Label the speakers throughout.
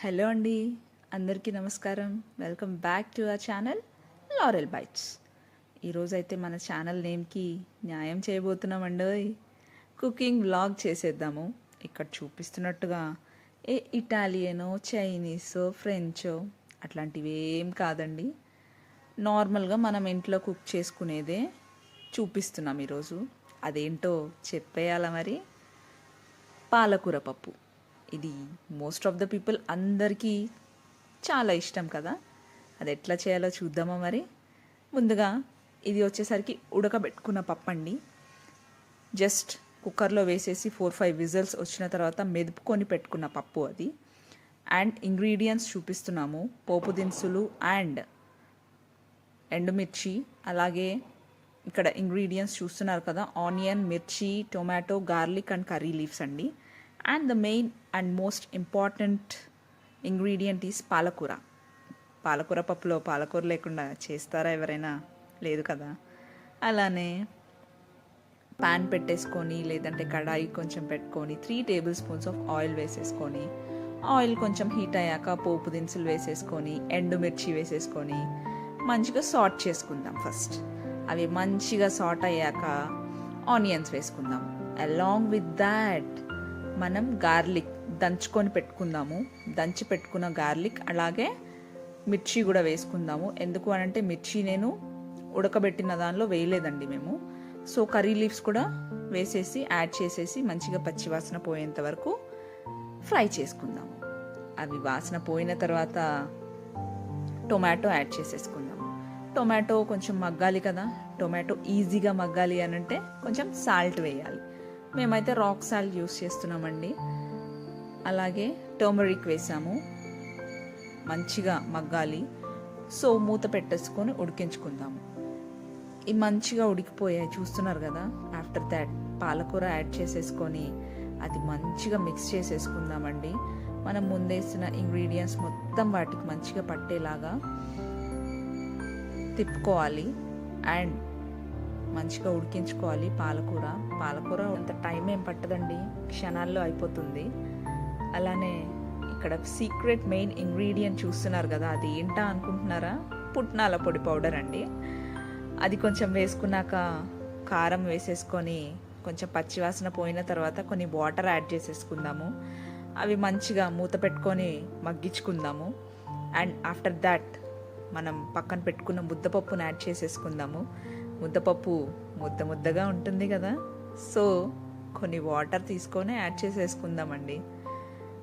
Speaker 1: Hello అండి, అందరికీ నమస్కారం. Welcome back to our channel Laurel bytes. ఈరోజైతే మన ఛానల్ నేమ్కి న్యాయం చేయబోతున్నామండోయ్. కుకింగ్ వ్లాగ్ చేసేద్దాము. ఇక్కడ చూపిస్తున్నట్టుగా ఏ ఇటాలియనో, చైనీసో, ఫ్రెంచో అట్లాంటివి ఏం కాదండి. నార్మల్గా మనం ఇంట్లో కుక్ చేసుకునేదే చూపిస్తున్నాం ఈరోజు. అదేంటో చెప్పేయాలా మరి? పాలకూర పప్పు. ఇది మోస్ట్ ఆఫ్ ద పీపుల్ అందరికీ చాలా ఇష్టం కదా. అది ఎట్లా చేయాలో చూద్దామా మరి. ముందుగా ఇది వచ్చేసరికి ఉడకబెట్టుకున్న పప్పు అండి. జస్ట్ కుక్కర్లో వేసేసి 4-5 విజిల్స్ వచ్చిన తర్వాత మెదుపుకొని పెట్టుకున్న పప్పు అది. అండ్ ఇంగ్రీడియంట్స్ చూపిస్తున్నాము. పోపు దినుసులు అండ్ ఎండుమిర్చి, అలాగే ఇక్కడ ఇంగ్రీడియంట్స్ చూస్తున్నారు కదా, onion, mirchi, tomato, garlic and curry leaves అండి. And the main and most important ingredient is palakura. పాలకూర పప్పులో పాలకూర లేకుండా చేస్తారా ఎవరైనా? లేదు కదా. అలానే ప్యాన్ పెట్టేసుకొని, లేదంటే కడాయి కొంచెం పెట్టుకొని 3 టేబుల్ స్పూన్స్ ఆఫ్ ఆయిల్ వేసేసుకొని, ఆయిల్ కొంచెం హీట్ అయ్యాక పోపు దినుసులు వేసేసుకొని, ఎండుమిర్చి వేసేసుకొని మంచిగా సాట్ చేసుకుందాం. ఫస్ట్ అవి మంచిగా సాట్ అయ్యాక ఆనియన్స్ వేసుకుందాం. అలాంగ్ విత్ దాట్ మనం గార్లిక్ దంచుకొని పెట్టుకుందాము. దంచి పెట్టుకున్న గార్లిక్ అలాగే మిర్చి కూడా వేసుకుందాము. ఎందుకు అనంటే మిర్చి నేను ఉడకబెట్టిన దానిలో వేయలేదండి మేము. సో కర్రీ లీవ్స్ కూడా వేసేసి యాడ్ చేసేసి మంచిగా పచ్చివాసన పోయేంత వరకు ఫ్రై చేసుకుందాము. అవి వాసన పోయిన తర్వాత టొమాటో యాడ్ చేసేసుకుందాము. టొమాటో కొంచెం మగ్గాలి కదా. టొమాటో ఈజీగా మగ్గాలి అనంటే కొంచెం సాల్ట్ వేయాలి. మేమైతే రాక్ సాల్ట్ యూస్ చేస్తున్నామండి. అలాగే టర్మరిక్ వేసాము. మంచిగా మగ్గాలి. సో మూత పెట్టేసుకొని ఉడికించుకుందాము. ఇవి మంచిగా ఉడికిపోయాయి చూస్తున్నారు కదా. ఆఫ్టర్ దాట్ పాలకూర యాడ్ చేసేసుకొని అది మంచిగా మిక్స్ చేసేసుకుందామండి. మనం ముందేసిన ఇంగ్రీడియంట్స్ మొత్తం వాటికి మంచిగా పట్టేలాగా తిప్పుకోవాలి అండ్ మంచిగా ఉడికించుకోవాలి. పాలకూర అంత టైం ఏం పట్టదండి, క్షణాల్లో అయిపోతుంది. అలానే ఇక్కడ సీక్రెట్ మెయిన్ ఇంగ్రీడియంట్ చూస్తున్నారు కదా, అది ఏంటా అనుకుంటున్నారా? పుట్నాల పొడి పౌడర్ అండి. అది కొంచెం వేసుకున్నాక కారం వేసేసుకొని కొంచెం పచ్చివాసన పోయిన తర్వాత కొన్ని వాటర్ యాడ్ చేసేసుకుందాము. అవి మంచిగా మూత పెట్టుకొని మగ్గించుకుందాము. అండ్ ఆఫ్టర్ దాట్ మనం పక్కన పెట్టుకున్న ముద్దపప్పును యాడ్ చేసేసుకుందాము. ముద్దపప్పు ముద్దగా ఉంటుంది కదా. సో కొన్ని వాటర్ తీసుకొని యాడ్ చేసేసుకుందామండి.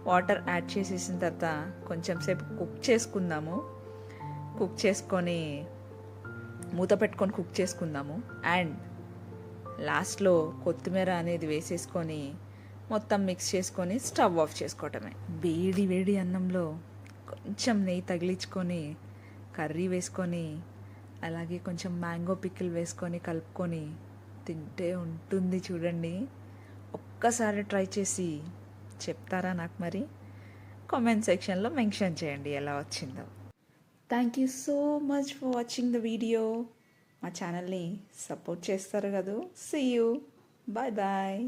Speaker 1: వాటర్ యాడ్ చేసేసిన తర్వాత కొంచెం సేపు కుక్ చేసుకుందాము. కుక్ చేసుకొని మూత పెట్టుకొని కుక్ చేసుకుందాము. అండ్ లాస్ట్లో కొత్తిమీర అనేది వేసేసుకొని మొత్తం మిక్స్ చేసుకొని స్టవ్ ఆఫ్ చేసుకోవటమే. వేడి అన్నంలో కొంచెం నెయ్యి తగిలించుకొని కర్రీ వేసుకొని, అలాగే కొంచెం మ్యాంగో పికిల్ వేసుకొని కలుపుకొని తింటే ఉంటుంది చూడండి. ఒక్కసారి ట్రై చేసి చెప్తారా నాకు మరి? కామెంట్ సెక్షన్లో మెన్షన్ చేయండి ఎలా వచ్చిందో. Thank you so much for watching the video. మా ఛానల్ని సపోర్ట్ చేస్తారు కదా. See you. బాయ్.